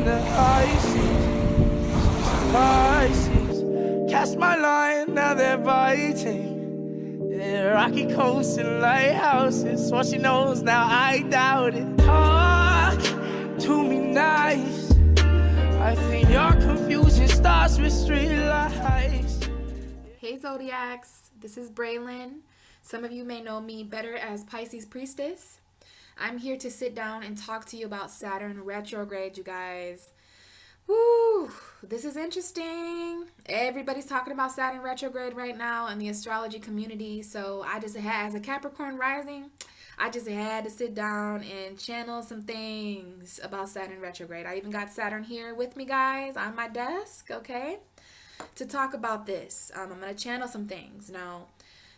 the high seas, Pisces. Cast my line, now they're biting. Yeah, rocky coasts and lighthouses. What she knows now, I doubt it. Talk to me nice. I think your confusion starts with street lights. Hey Zodiacs, this is Braylon. Some of you may know me better as Pisces Priestess. I'm here to sit down and talk to you about Saturn retrograde, you guys. Woo! This is interesting. Everybody's talking about Saturn retrograde right now in the astrology community. So I just had, as a Capricorn rising, I just had to sit down and channel some things about Saturn retrograde. I even got Saturn here with me, guys, on my desk, okay, to talk about this. I'm going to channel some things. Now,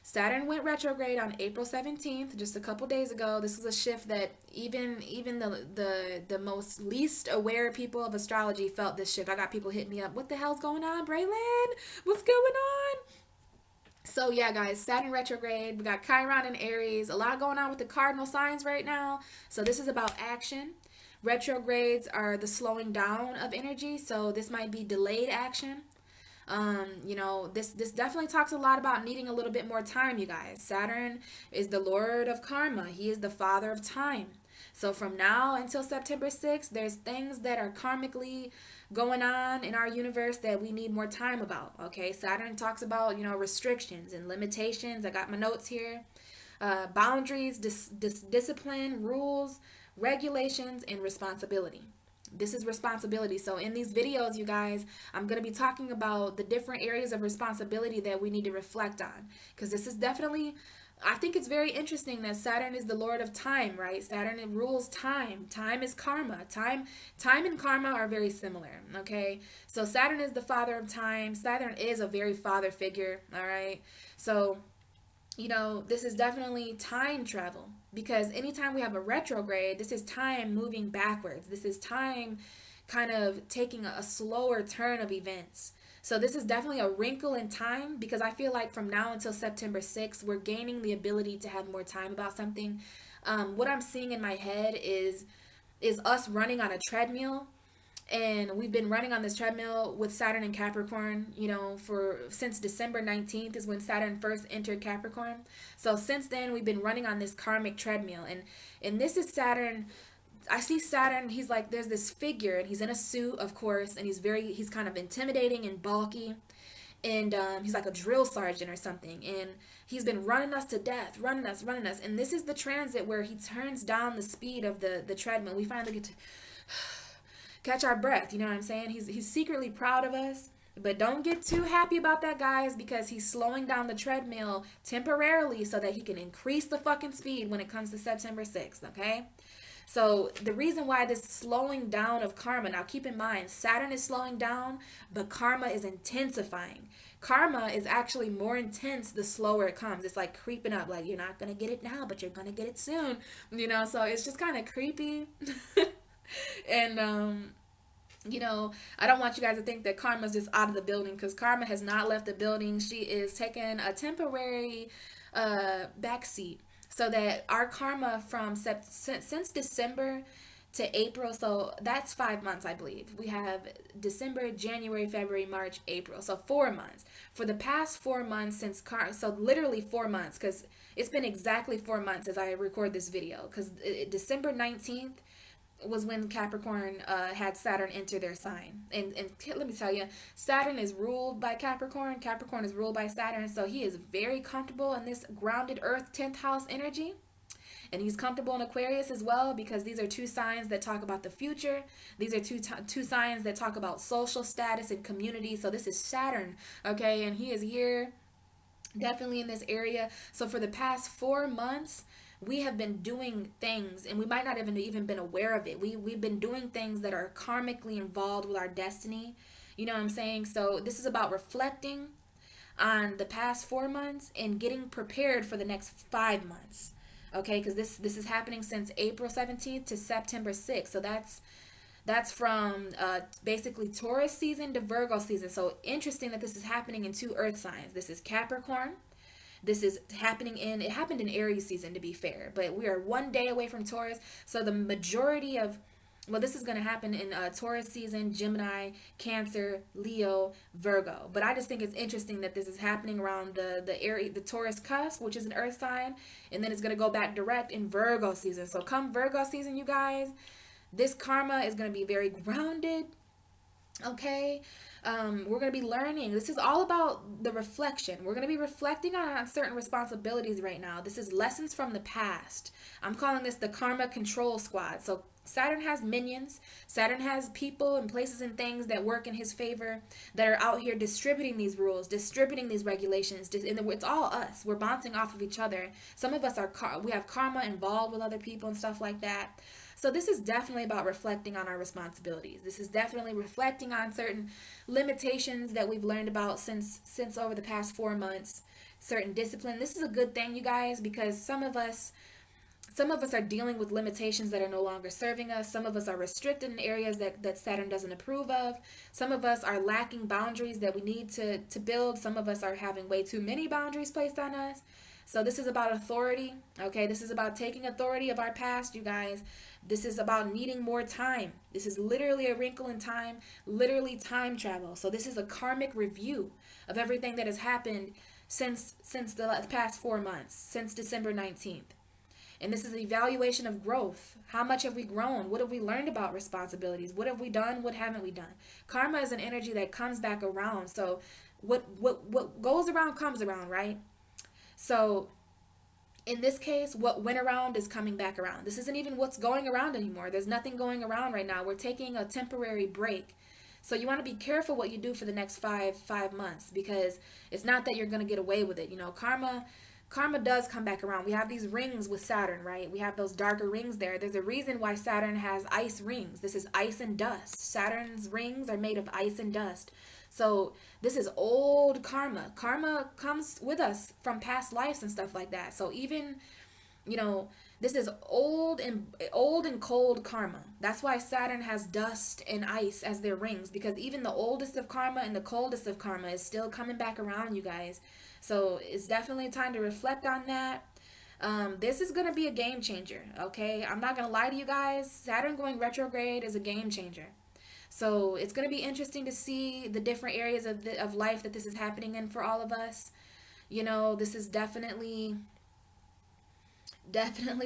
Saturn went retrograde on April 17th, just a couple days ago. This was a shift that even the most least aware people of astrology felt this shift. I got people hitting me up. What the hell's going on, Braylon? What's going on? So yeah, guys, Saturn retrograde. We got Chiron and Aries. A lot going on with the cardinal signs right now. So this is about action. Retrogrades are the slowing down of energy. So this might be delayed action. This definitely talks a lot about needing a little bit more time, you guys. Saturn is the Lord of Karma. He is the father of time. So from now until September 6th, there's things that are karmically going on in our universe that we need more time about, okay? Saturn talks about, restrictions and limitations. I got my notes here. Boundaries, discipline, rules, regulations, and responsibility. This is responsibility. So in these videos, you guys, I'm going to be talking about the different areas of responsibility that we need to reflect on. Because this is definitely, I think it's very interesting that Saturn is the Lord of time, right? Saturn rules time. Time is karma. Time and karma are very similar, okay? So Saturn is the father of time. Saturn is a very father figure, all right? So this is definitely time travel, because anytime we have a retrograde, this is time moving backwards. This is time kind of taking a slower turn of events. So this is definitely a wrinkle in time, because I feel like from now until September 6th, we're gaining the ability to have more time about something. What I'm seeing in my head is us running on a treadmill. And we've been running on this treadmill with Saturn and Capricorn, since December 19th is when Saturn first entered Capricorn. So since then, we've been running on this karmic treadmill. And this is Saturn. I see Saturn, he's like, there's this figure, and he's in a suit, of course, and he's kind of intimidating and bulky. And he's like a drill sergeant or something. And he's been running us to death, running us. And this is the transit where he turns down the speed of the treadmill. We finally get to catch our breath, you know what I'm saying? He's secretly proud of us, but don't get too happy about that, guys, because he's slowing down the treadmill temporarily so that he can increase the fucking speed when it comes to September 6th, okay? So the reason why this slowing down of karma, now keep in mind, Saturn is slowing down, but karma is intensifying. Karma is actually more intense the slower it comes. It's like creeping up, like you're not going to get it now, but you're going to get it soon, so it's just kind of creepy. And, I don't want you guys to think that karma's just out of the building, because karma has not left the building. She is taking a temporary backseat, so that our karma from since December to April, so that's 5 months, I believe. We have December, January, February, March, April, so 4 months. For the past 4 months so literally 4 months, because it's been exactly 4 months as I record this video, because December 19th was when Capricorn had Saturn enter their sign. And let me tell you, Saturn is ruled by Capricorn. Capricorn is ruled by Saturn. So he is very comfortable in this grounded Earth 10th house energy. And he's comfortable in Aquarius as well, because these are two signs that talk about the future. These are two signs that talk about social status and community. So this is Saturn, okay? And he is here definitely in this area. So for the past 4 months, we have been doing things, and we might not have even been aware of it. We've been doing things that are karmically involved with our destiny. You know what I'm saying? So this is about reflecting on the past 4 months and getting prepared for the next 5 months. Okay, because this is happening since April 17th to September 6th. So that's from basically Taurus season to Virgo season. So interesting that this is happening in two earth signs. This is Capricorn. This is happening it happened in Aries season, to be fair, but we are 1 day away from Taurus. So the majority of Well, this is going to happen in Taurus season, Gemini, Cancer, Leo, Virgo. But I just think it's interesting that this is happening around the area, the Taurus cusp, which is an earth sign, and then it's going to go back direct in Virgo season. So come Virgo season, you guys, this karma is going to be very grounded. Okay, we're going to be learning. This is all about the reflection. We're going to be reflecting on certain responsibilities right now. This is lessons from the past. I'm calling this the karma control squad. So Saturn has minions. Saturn has people and places and things that work in his favor, that are out here distributing these rules, distributing these regulations. And it's all us. We're bouncing off of each other. Some of us we have karma involved with other people and stuff like that. So this is definitely about reflecting on our responsibilities. This is definitely reflecting on certain limitations that we've learned about since over the past 4 months. Certain discipline. This is a good thing, you guys, because some of us are dealing with limitations that are no longer serving us. Some of us are restricted in areas that Saturn doesn't approve of. Some of us are lacking boundaries that we need to build. Some of us are having way too many boundaries placed on us. So this is about authority, okay? This is about taking authority of our past, you guys. This is about needing more time. This is literally a wrinkle in time, literally time travel. So this is a karmic review of everything that has happened since the past 4 months, since December 19th. And this is an evaluation of growth. How much have we grown? What have we learned about responsibilities? What have we done? What haven't we done? Karma is an energy that comes back around. So what goes around comes around, right? So in this case, what went around is coming back around. This isn't even what's going around anymore. There's nothing going around right now. We're taking a temporary break. So you want to be careful what you do for the next five months, because it's not that you're going to get away with it. You know, karma does come back around. We have these rings with Saturn, right? We have those darker rings there. There's a reason why Saturn has ice rings. This is ice and dust. Saturn's rings are made of ice and dust. So this is old karma. Karma comes with us from past lives and stuff like that. So even, you know, this is old and cold karma. That's why Saturn has dust and ice as their rings, because even the oldest of karma and the coldest of karma is still coming back around, you guys. So it's definitely time to reflect on that. This is going to be a game changer, okay? I'm not going to lie to you guys. Saturn going retrograde is a game changer. So it's going to be interesting to see the different areas of life that this is happening in for all of us. You know, this is definitely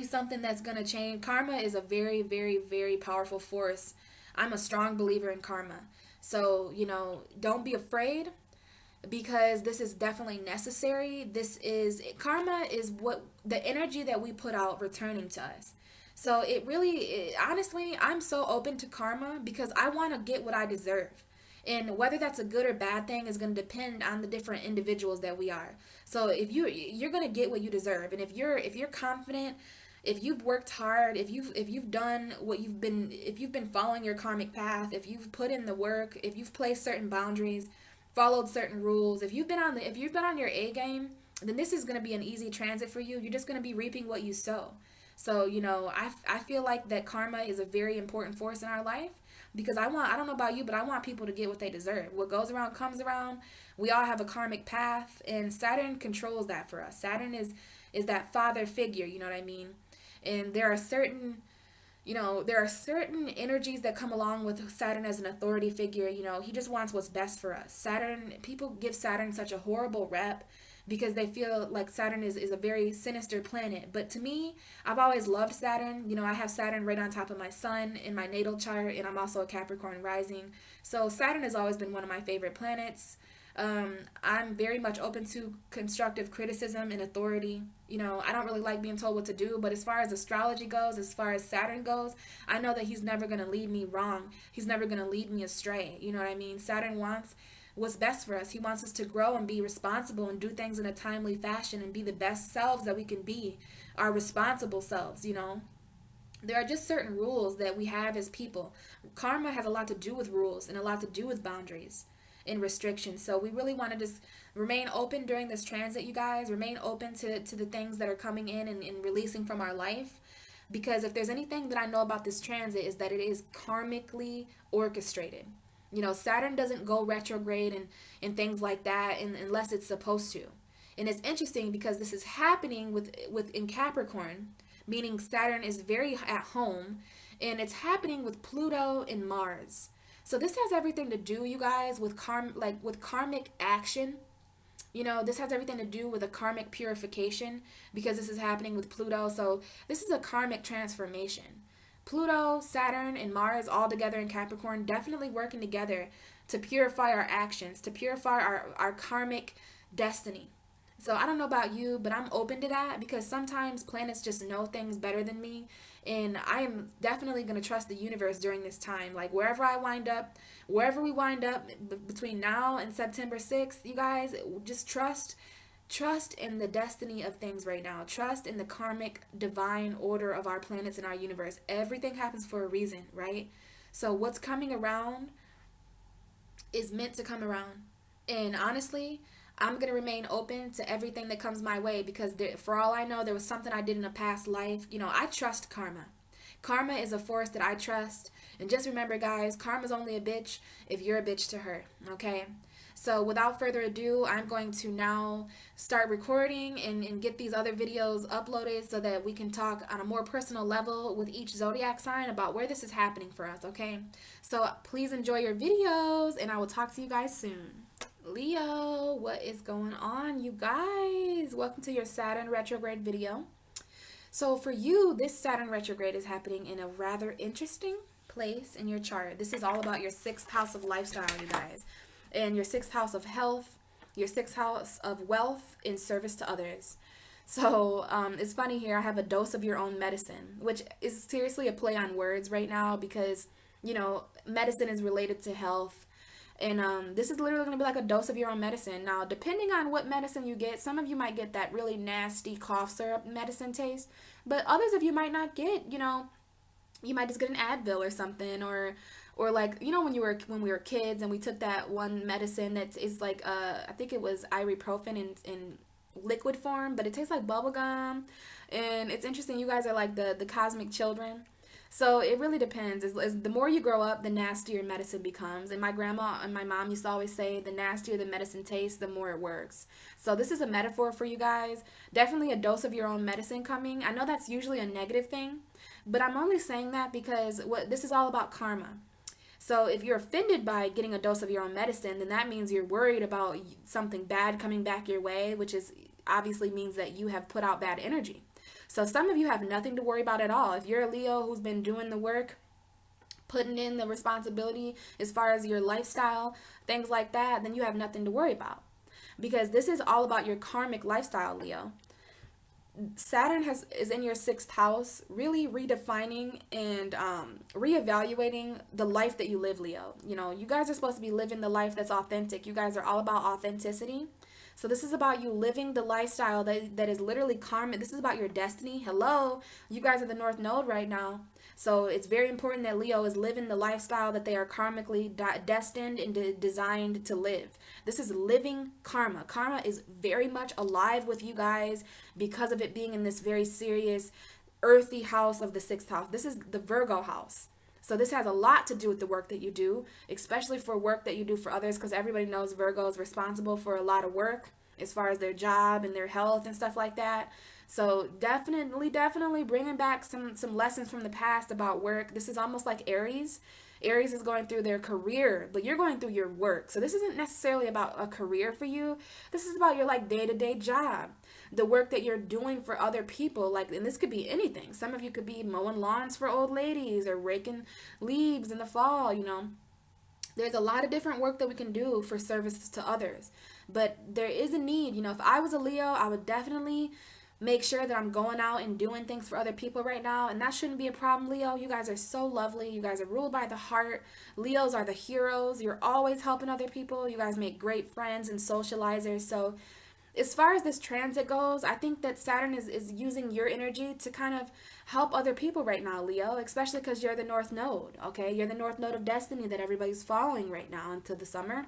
something that's going to change. Karma is a very, very, very powerful force. I'm a strong believer in karma. So, you know, don't be afraid, because this is definitely necessary. Karma is what the energy that we put out returning to us. So honestly, I'm so open to karma because I want to get what I deserve. And whether that's a good or bad thing is going to depend on the different individuals that we are. So if you're going to get what you deserve, and if you're confident, if you've worked hard, if you've done if you've been following your karmic path, if you've put in the work, if you've placed certain boundaries, followed certain rules, if you've been on your A game, then this is going to be an easy transit for you. You're just going to be reaping what you sow. So, you know, I feel like that karma is a very important force in our life, because I don't know about you, but I want people to get what they deserve. What goes around comes around. We all have a karmic path, and Saturn controls that for us. Saturn is that father figure, you know what I mean? And there are certain energies that come along with Saturn as an authority figure. You know, he just wants what's best for us. People give Saturn such a horrible rep because they feel like Saturn is a very sinister planet. But to me, I've always loved Saturn. You know, I have Saturn right on top of my sun in my natal chart, and I'm also a Capricorn rising. So Saturn has always been one of my favorite planets. I'm very much open to constructive criticism and authority. You know, I don't really like being told what to do, but as far as astrology goes, as far as Saturn goes, I know that he's never going to lead me wrong. He's never going to lead me astray. You know what I mean? Saturn wants what's best for us. He wants us to grow and be responsible and do things in a timely fashion and be the best selves that we can be, our responsible selves, you know. There are just certain rules that we have as people. Karma has a lot to do with rules and a lot to do with boundaries and restrictions. So we really want to just remain open during this transit, you guys. Remain open to the things that are coming in and releasing from our life. Because if there's anything that I know about this transit, is that it is karmically orchestrated. You know, Saturn doesn't go retrograde and things like that unless it's supposed to. And it's interesting because this is happening in Capricorn, meaning Saturn is very at home, and it's happening with Pluto and Mars. So this has everything to do, you guys, with with karmic action. This has everything to do with a karmic purification because this is happening with Pluto. So this is a karmic transformation. Pluto, Saturn, and Mars all together in Capricorn, definitely working together to purify our actions, to purify our karmic destiny. So I don't know about you, but I'm open to that because sometimes planets just know things better than me. And I am definitely going to trust the universe during this time. Like wherever we wind up between now and September 6th, you guys, just trust in the destiny of things right now. Trust in the karmic divine order of our planets and our universe. Everything happens for a reason, right? So what's coming around is meant to come around. And honestly, I'm going to remain open to everything that comes my way because for all I know, there was something I did in a past life. I trust karma. Karma is a force that I trust. And just remember, guys, karma's only a bitch if you're a bitch to her, okay? So without further ado, I'm going to now start recording and get these other videos uploaded so that we can talk on a more personal level with each zodiac sign about where this is happening for us, okay? So please enjoy your videos, and I will talk to you guys soon. Leo, what is going on, you guys? Welcome to your Saturn retrograde video. So for you, this Saturn retrograde is happening in a rather interesting place in your chart. This is all about your 6th house of lifestyle, you guys, and your 6th house of health, your 6th house of wealth in service to others. So it's funny here, I have a dose of your own medicine, which is seriously a play on words right now because, medicine is related to health. And this is literally going to be like a dose of your own medicine. Now, depending on what medicine you get, some of you might get that really nasty cough syrup medicine taste, but others of you might not get, you might just get an Advil or something, or like, when we were kids and we took that one medicine that is like, I think it was ibuprofen in liquid form, but it tastes like bubble gum. And it's interesting, you guys are like the cosmic children. So it really depends. The more you grow up, the nastier medicine becomes. And my grandma and my mom used to always say, the nastier the medicine tastes, the more it works. So this is a metaphor for you guys. Definitely a dose of your own medicine coming. I know that's usually a negative thing, but I'm only saying that because this is all about karma. So if you're offended by getting a dose of your own medicine, then that means you're worried about something bad coming back your way, which is obviously means that you have put out bad energy. So some of you have nothing to worry about at all. If you're a Leo who's been doing the work, putting in the responsibility as far as your lifestyle, things like that, then you have nothing to worry about. Because this is all about your karmic lifestyle, Leo. Saturn is in your 6th house, really redefining and reevaluating the life that you live, Leo. You guys are supposed to be living the life that's authentic. You guys are all about authenticity. So this is about you living the lifestyle that is literally karmic. This is about your destiny. Hello, you guys are the North Node right now. So it's very important that Leo is living the lifestyle that they are karmically destined and designed to live. This is living karma. Karma is very much alive with you guys because of it being in this very serious earthy house of the 6th house. This is the Virgo house. So this has a lot to do with the work that you do, especially for work that you do for others, because everybody knows Virgo is responsible for a lot of work as far as their job and their health and stuff like that. So definitely bringing back some lessons from the past about work. This is almost like Aries. Aries is going through their career, but you're going through your work. So this isn't necessarily about a career for you. This is about your day-to-day job. The work that you're doing for other people, and this could be anything. Some of you could be mowing lawns for old ladies or raking leaves in the fall, There's a lot of different work that we can do for services to others. But there is a need, if I was a Leo, I would definitely make sure that I'm going out and doing things for other people right now. And that shouldn't be a problem, Leo. You guys are so lovely. You guys are ruled by the heart. Leos are the heroes. You're always helping other people. You guys make great friends and socializers. So as far as this transit goes, I think that Saturn is using your energy to kind of help other people right now, Leo, especially because you're the North Node, okay? You're the North Node of destiny that everybody's following right now into the summer.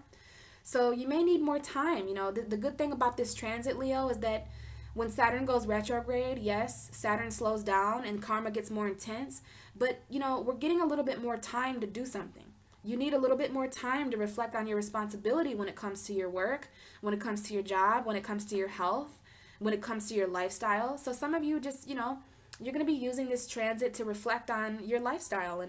So you may need more time. The good thing about this transit, Leo, is that when Saturn goes retrograde, yes, Saturn slows down and karma gets more intense, but, we're getting a little bit more time to do something. You need a little bit more time to reflect on your responsibility when it comes to your work, when it comes to your job, when it comes to your health, when it comes to your lifestyle. So some of you just, you're going to be using this transit to reflect on your lifestyle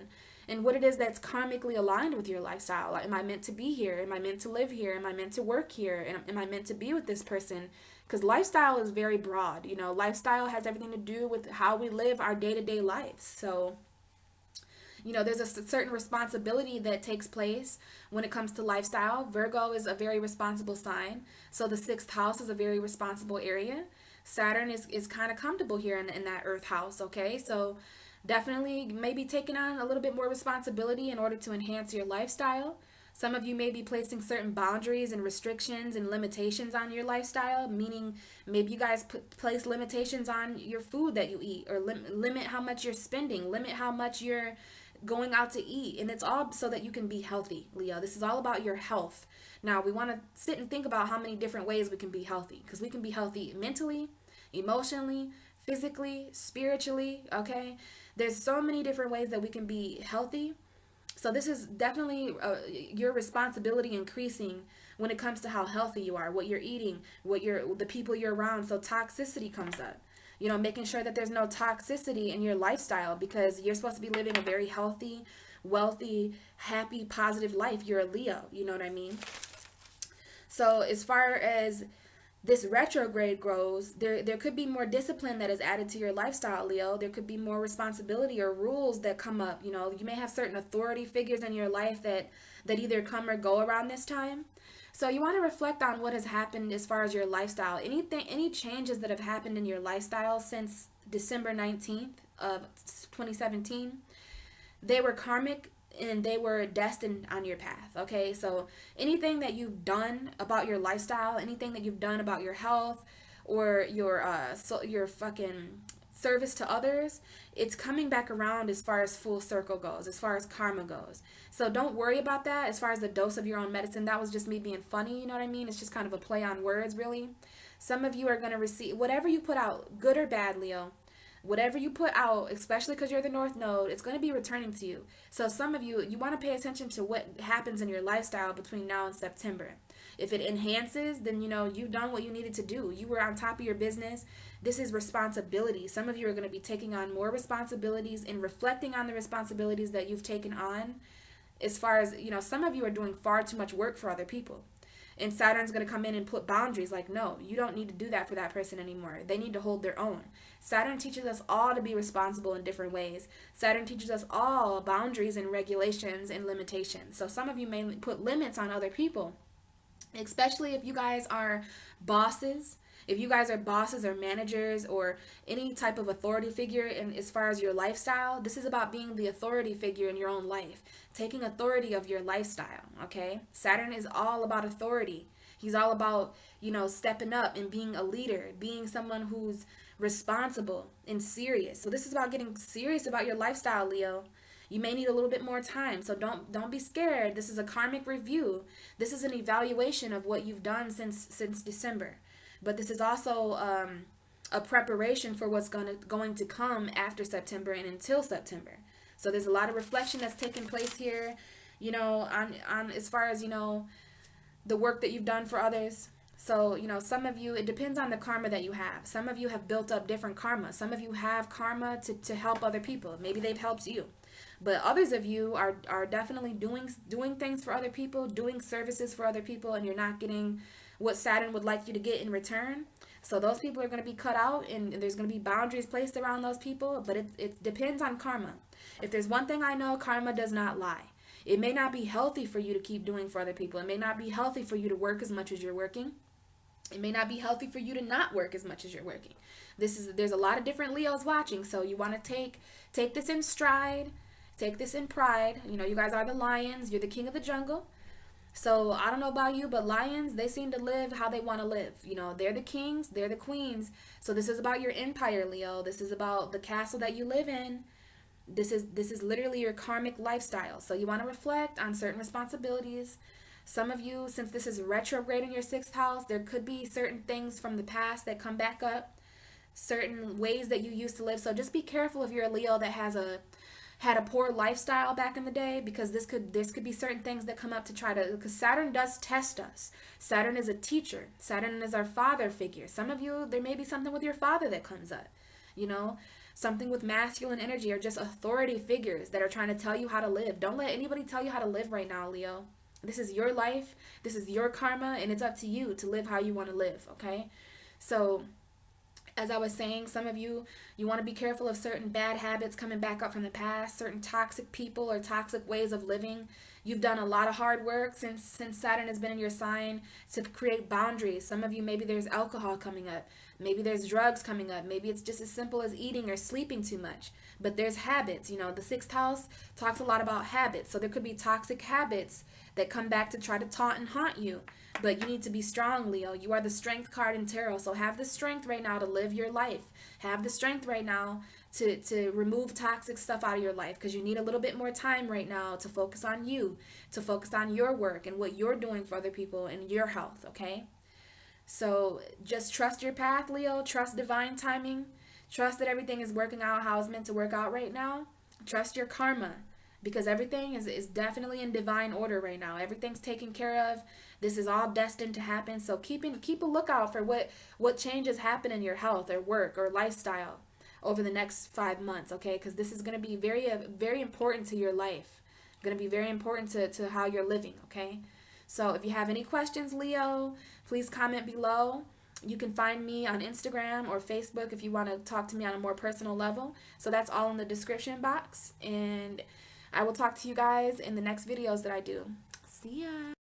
and what it is that's karmically aligned with your lifestyle. Like, am I meant to be here? Am I meant to live here? Am I meant to work here? Am I meant to be with this person? Because lifestyle is very broad. You know, lifestyle has everything to do with how we live our day-to-day lives. So, you know, there's a certain responsibility that takes place when it comes to lifestyle. Virgo is a very responsible sign. So the sixth house is a very responsible area. Saturn is kind of comfortable here in that earth house, okay? So definitely maybe taking on a little bit more responsibility in order to enhance your lifestyle. Some of you may be placing certain boundaries and restrictions and limitations on your lifestyle, meaning maybe you guys place limitations on your food that you eat, or limit how much you're spending, limit how much you're going out to eat. And it's all so that you can be healthy, Leo. This is all about your health. Now, we want to sit and think about how many different ways we can be healthy, because we can be healthy mentally, emotionally, physically, spiritually, okay? There's so many different ways that we can be healthy. So this is definitely your responsibility increasing when it comes to how healthy you are, what you're eating, the people you're around. So toxicity comes up. You know, making sure that there's no toxicity in your lifestyle, because you're supposed to be living a very healthy, wealthy, happy, positive life. You're a Leo, you know what I mean? So as far as this retrograde grows, there could be more discipline that is added to your lifestyle, Leo. There could be more responsibility or rules that come up. You know, you may have certain authority figures in your life that either come or go around this time. So you want to reflect on what has happened as far as your lifestyle. Any changes that have happened in your lifestyle since December 19th of 2017, they were karmic and they were destined on your path, okay? So anything that you've done about your lifestyle, anything that you've done about your health or your fucking service to others, it's coming back around as far as full circle goes, as far as karma goes. So don't worry about that. As far as the dose of your own medicine, that was just me being funny, you know what I mean? It's just kind of a play on words, really. Some of you are going to receive whatever you put out, good or bad, Leo. Whatever you put out, especially because you're the North Node, it's going to be returning to you. So some of you want to pay attention to what happens in your lifestyle between now and September. If it enhances, then, you know, you've done what you needed to do. You were on top of your business. This is responsibility. Some of you are going to be taking on more responsibilities and reflecting on the responsibilities that you've taken on. As far as, you know, some of you are doing far too much work for other people. And Saturn's going to come in and put boundaries like, no, you don't need to do that for that person anymore. They need to hold their own. Saturn teaches us all to be responsible in different ways. Saturn teaches us all boundaries and regulations and limitations. So some of you may put limits on other people, especially if you guys are bosses. If you guys are bosses or managers or any type of authority figure in as far as your lifestyle, this is about being the authority figure in your own life, taking authority of your lifestyle, okay? Saturn is all about authority. He's all about, you know, stepping up and being a leader, being someone who's responsible and serious. So this is about getting serious about your lifestyle, Leo. You may need a little bit more time, so don't be scared. This is a karmic review. This is an evaluation of what you've done since December. But this is also a preparation for what's going to come after September and until September. So there's a lot of reflection that's taking place here, you know, on as far as, you know, the work that you've done for others. So, you know, some of you, it depends on the karma that you have. Some of you have built up different karma. Some of you have karma to help other people. Maybe they've helped you. But others of you are definitely doing things for other people, doing services for other people, and you're not getting what Saturn would like you to get in return. So those people are going to be cut out, and there's going to be boundaries placed around those people, but it depends on karma. If there's one thing I know, karma does not lie. It may not be healthy for you to keep doing for other people. It may not be healthy for you to work as much as you're working. It may not be healthy for you to not work as much as you're working. There's a lot of different Leos watching, so you want to take this in stride, take this in pride. You know, you guys are the lions. You're the king of the jungle. So I don't know about you, but lions, they seem to live how they want to live. You know, they're the kings, they're the queens. So this is about your empire, Leo. This is about the castle that you live in. This is literally your karmic lifestyle. So you want to reflect on certain responsibilities. Some of you, since this is retrograde in your sixth house, there could be certain things from the past that come back up, certain ways that you used to live. So just be careful if you're a Leo that had a poor lifestyle back in the day, because this could be certain things that come up to try to, because Saturn does test us. Saturn is a teacher. Saturn is our father figure. Some of you, there may be something with your father that comes up, you know. Something with masculine energy, or just authority figures that are trying to tell you how to live. Don't let anybody tell you how to live right now, Leo. This is your life, this is your karma, and it's up to you to live how you want to live, okay? So, as I was saying, some of you, you want to be careful of certain bad habits coming back up from the past, certain toxic people or toxic ways of living. You've done a lot of hard work since Saturn has been in your sign to create boundaries. Some of you, maybe there's alcohol coming up. Maybe there's drugs coming up. Maybe it's just as simple as eating or sleeping too much. But there's habits. You know, the 6th house talks a lot about habits. So there could be toxic habits that come back to try to taunt and haunt you. But you need to be strong, Leo. You are the strength card in tarot. So have the strength right now to live your life. Have the strength right now to remove toxic stuff out of your life, because you need a little bit more time right now to focus on you, to focus on your work and what you're doing for other people and your health, okay? So just trust your path, Leo. Trust divine timing. Trust that everything is working out how it's meant to work out right now. Trust your karma, because everything is definitely in divine order right now. Everything's taken care of. This is all destined to happen. So keep a lookout for what changes happen in your health or work or lifestyle over the next 5 months, okay? Because this is going to be very important to your life. Going to be very important to how you're living, okay? So if you have any questions, Leo, please comment below. You can find me on Instagram or Facebook if you want to talk to me on a more personal level. So that's all in the description box. And I will talk to you guys in the next videos that I do. See ya.